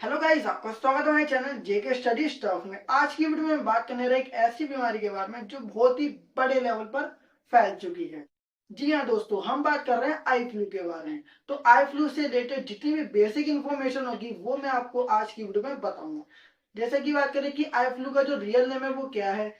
Hello guys, आपका स्वागत है हमारे चैनल जेके स्टडी स्टफ में। आज की वीडियो में बात करने रहे एक ऐसी बीमारी के बारे में जो बहुत ही बड़े लेवल पर फैल चुकी है। जी हाँ दोस्तों, हम बात कर रहे हैं आई फ्लू के बारे में। तो आई फ्लू से रिलेटेड जितनी भी बेसिक इंफॉर्मेशन होगी वो मैं आपको आज की वीडियो में बताऊंगा। जैसे कि बात करें कि आई फ्लू का जो रियल नेम है वो क्या है,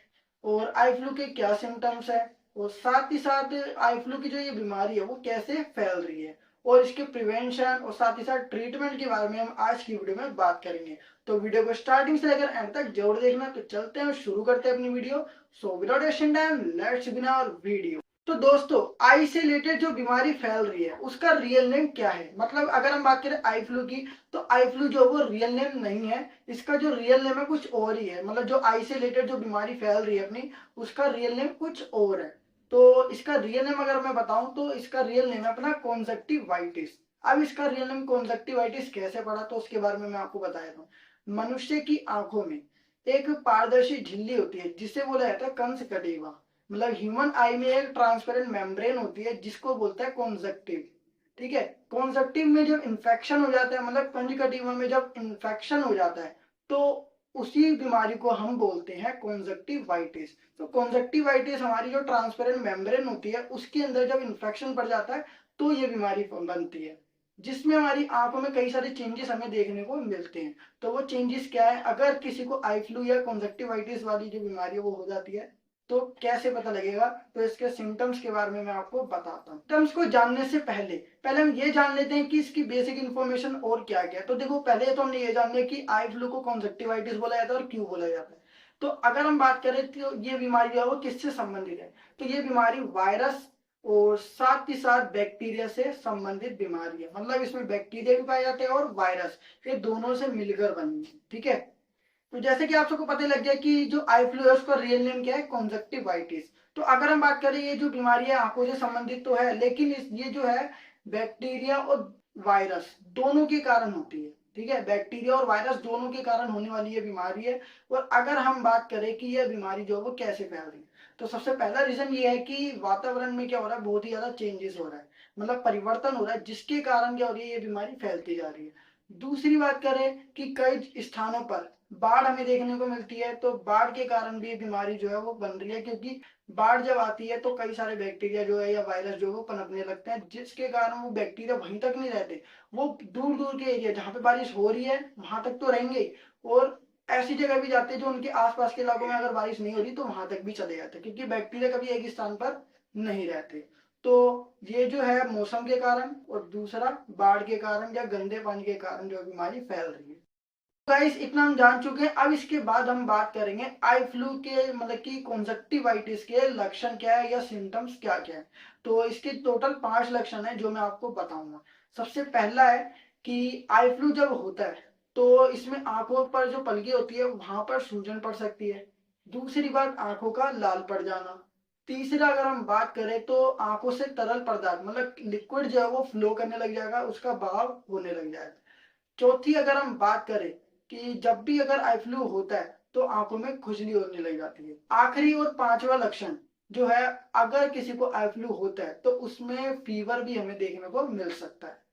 और आई फ्लू के क्या सिम्टम्स है, और साथ ही साथ आई फ्लू की जो ये बीमारी है वो कैसे फैल रही है, और इसके प्रिवेंशन और साथ ही साथ ट्रीटमेंट के बारे में हम आज की वीडियो में बात करेंगे। तो वीडियो को स्टार्टिंग से लेकर एंड तक जरूर देखना। तो चलते हैं, शुरू करते हैं अपनी वीडियो। So without wasting time let's begin our video. तो दोस्तों, आई से रिलेटेड जो बीमारी फैल रही है उसका रियल नेम क्या है, मतलब अगर हम बात करें आई फ्लू की, तो आई फ्लू जो वो रियल नेम नहीं है। इसका जो रियल नेम है कुछ और ही है, मतलब जो आई से रिलेटेड जो बीमारी फैल रही है अपनी, उसका रियल नेम कुछ और है। तो इसका रियल नेम अगर मैं बताऊं तो इसका रियल नेम है अपना कॉन्जक्टिवाइटिस। अब इसका रियल नेम कॉन्जक्टिवाइटिस कैसे पड़ा तो उसके बारे में मैं आपको बता देता हूँ। मनुष्य की आंखों में एक पारदर्शी झिल्ली होती है जिसे बोला जाता है कंसकटिवा। मतलब ह्यूमन आई में एक ट्रांसपेरेंट मेम्ब्रेन होती है जिसको बोलता है कॉन्जक्टिव। ठीक है, कॉन्जक्टिव में जब इन्फेक्शन हो जाता है, मतलब कंजक्टिवा में जब इन्फेक्शन हो जाता है, तो उसी बीमारी को हम बोलते हैं कॉन्जक्टिवाइटिस। तो कॉन्जक्टिवाइटिस हमारी जो ट्रांसपेरेंट मेम्ब्रेन होती है उसके अंदर जब इन्फेक्शन पड़ जाता है तो ये बीमारी बनती है, जिसमें हमारी आंखों में कई सारे चेंजेस हमें देखने को मिलते हैं। तो वो चेंजेस क्या है, अगर किसी को आई फ्लू या कॉन्जक्टिवाइटिस वाली जो बीमारी है वो हो जाती है तो कैसे पता लगेगा, तो इसके सिम्टम्स के बारे में मैं आपको बताता हूँ। सिम्टम्स को जानने से पहले पहले हम ये जान लेते हैं कि इसकी बेसिक इन्फॉर्मेशन और क्या क्या है। तो देखो, पहले तो हमने ये जान लिया कि आई फ्लू को कॉन्जक्टिवाइटिस बोला जाता है और क्यों बोला जाता है। तो अगर हम बात करें तो ये बीमारी जो है वो किससे संबंधित है, तो ये बीमारी वायरस और साथ ही साथ बैक्टीरिया से संबंधित बीमारी है। मतलब इसमें बैक्टीरिया भी पाए जाते हैं और वायरस, ये दोनों से मिलकर बनी है। ठीक है, तो जैसे कि आप सबको पता लग गया कि जो आई फ्लू है उसका रियल नेम क्या है, कॉन्जक्टिवाइटिस। तो अगर हम बात करें, ये जो बीमारी है आंखों से संबंधित तो है, लेकिन ये जो है बैक्टीरिया और वायरस दोनों के कारण होती है। ठीक है, बैक्टीरिया और वायरस दोनों के कारण होने वाली ये बीमारी है। और अगर हम बात करें कि यह बीमारी जो है वो कैसे फैल रही है, तो सबसे पहला रीजन ये है कि वातावरण में क्या हो रहा है, बहुत ही ज्यादा चेंजेस हो रहा है, मतलब परिवर्तन हो रहा है, जिसके कारण क्या हो रही है, ये बीमारी फैलती जा रही है। दूसरी बात करें कि कई स्थानों पर बाढ़ हमें देखने को मिलती है, तो बाढ़ के कारण भी ये बीमारी जो है वो बन रही है, क्योंकि बाढ़ जब आती है तो कई सारे बैक्टीरिया जो है या वायरस जो है वो पनपने लगते हैं, जिसके कारण वो बैक्टीरिया वहीं तक नहीं रहते, वो दूर दूर के एरिया जहाँ पे बारिश हो रही है वहां तक तो रहेंगे ही, और ऐसी जगह भी जाते हैं जो उनके आसपास के इलाकों में अगर बारिश नहीं हो रही तो वहां तक भी चले जाते हैं, क्योंकि बैक्टीरिया कभी एक स्थान पर नहीं रहते। तो ये जो है मौसम के कारण, और दूसरा बाढ़ के कारण या गंदे पानी के कारण जो बीमारी फैल रही है। गाइस, इतना हम जान चुके हैं। अब इसके बाद हम बात करेंगे आई फ्लू के, मतलब कि कॉन्जक्टिवाइटिस के लक्षण क्या है या सिम्टम्स क्या क्या है। तो इसके टोटल 5 लक्षण है जो मैं आपको बताऊंगा। सबसे पहला है कि आई फ्लू जब होता है तो इसमें आंखों पर जो पलके होती है वहां पर सूजन पड़ सकती है। दूसरी बात, आंखों का लाल पड़ जाना। तीसरा, अगर हम बात करें तो आंखों से तरल पदार्थ मतलब लिक्विड जो है वो फ्लो करने लग जाएगा, उसका बहाव होने लग जाएगा। चौथी, अगर हम बात करें कि जब भी अगर आई फ्लू होता है तो आंखों में खुजली होने लग जाती है। आखिरी और पांचवा लक्षण जो है, अगर किसी को आई फ्लू होता है तो उसमें फीवर भी हमें देखने को मिल सकता है।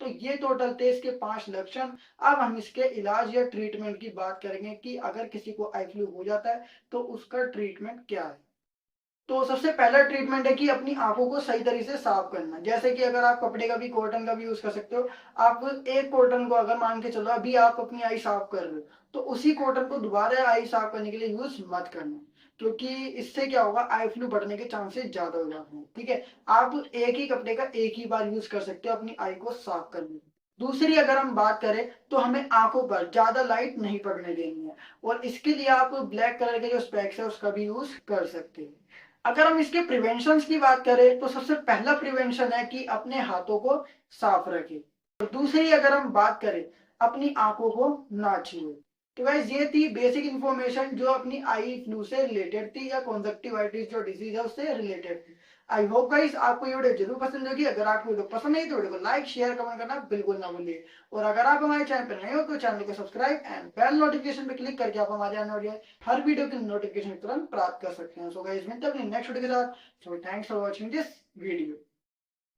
तो ये टोटल थे इसके 5 लक्षण। अब हम इसके इलाज या ट्रीटमेंट की बात करेंगे कि अगर किसी को आई फ्लू हो जाता है तो उसका ट्रीटमेंट क्या है। तो सबसे पहला ट्रीटमेंट है कि अपनी आंखों को सही तरीके से साफ करना। जैसे कि अगर आप कपड़े का भी, कॉटन का भी यूज कर सकते हो। आप एक कॉटन को अगर मान के चलो अभी आप अपनी आई साफ कर रहे हो, तो उसी कॉटन को दोबारा आई साफ करने के लिए यूज मत करना, क्योंकि इससे क्या होगा, आई फ्लू बढ़ने के चांसेस ज्यादा हो जाते हैं। ठीक है, आप एक ही कपड़े का एक ही बार यूज कर सकते हो अपनी आई को साफ करने में। दूसरी, अगर हम बात करें तो हमें आंखों पर ज्यादा लाइट नहीं पड़ने देनी है, और इसके लिए आप ब्लैक कलर के जो स्पेक्स है उसका भी यूज कर सकते हैं। अगर हम इसके प्रिवेंशन की बात करें तो सबसे पहला प्रिवेंशन है कि अपने हाथों को साफ रखें। और दूसरी, अगर हम बात करें, अपनी आंखों को ना छुए। तो गाइस, ये थी बेसिक इंफॉर्मेशन जो अपनी आई फ्लू से रिलेटेड थी, या कॉन्जक्टिवाइटिस जो डिजीज है उससे रिलेटेड थी। आई होप गाइस आपको ये वीडियो जरूर पसंद होगी। अगर आपको वीडियो पसंद आई तो वीडियो को लाइक शेयर कमेंट करना बिल्कुल ना भूलिए। और अगर आप हमारे चैनल पर नए हो तो चैनल को सब्सक्राइब एंड बेल नोटिफिकेशन पे क्लिक करके आप हमारे आने वाले हर वीडियो की नोटिफिकेशन तुरंत प्राप्त कर सकते हैं। सो गाइस, मिलते हैं अपने नेक्स्ट वीडियो के साथ। So thanks for watching this video.